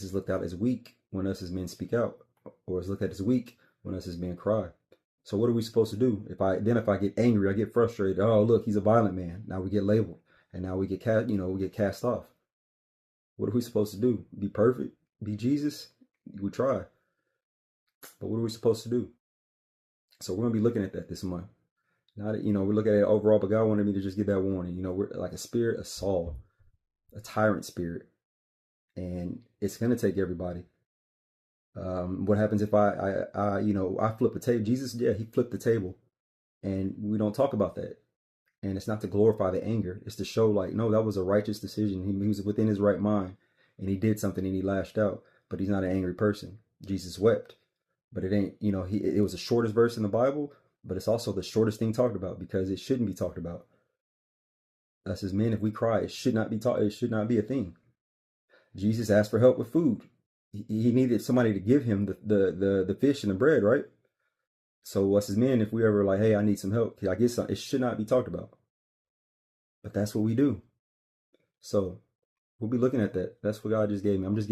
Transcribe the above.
this is looked at as weak when us as men speak out, or it's looked at as weak when us as men cry. So what are we supposed to do? If I get angry, I get frustrated. Oh, look, he's a violent man. Now we get labeled, and now we get cast off. What are we supposed to do? Be perfect? Be Jesus? We try, but what are we supposed to do? So we're gonna be looking at that this month. Not, we're looking at it overall, but God wanted me to just give that warning. We're like a spirit of Saul, a tyrant spirit, and it's gonna take everybody. What happens if I flip a table? Jesus, yeah, he flipped the table, and we don't talk about that. And it's not to glorify the anger; it's to show, like, no, that was a righteous decision. He was within his right mind, and he did something, and he lashed out. But he's not an angry person. Jesus wept, but it ain't. It was the shortest verse in the Bible, but it's also the shortest thing talked about because it shouldn't be talked about. Us as men, if we cry, it should not be taught. It should not be a thing. Jesus asked for help with food. He needed somebody to give him the fish and the bread, right? So us as men, if we ever like, hey, I need some help, I get some, it should not be talked about. But that's what we do. So we'll be looking at that. That's what God just gave me. I'm just giving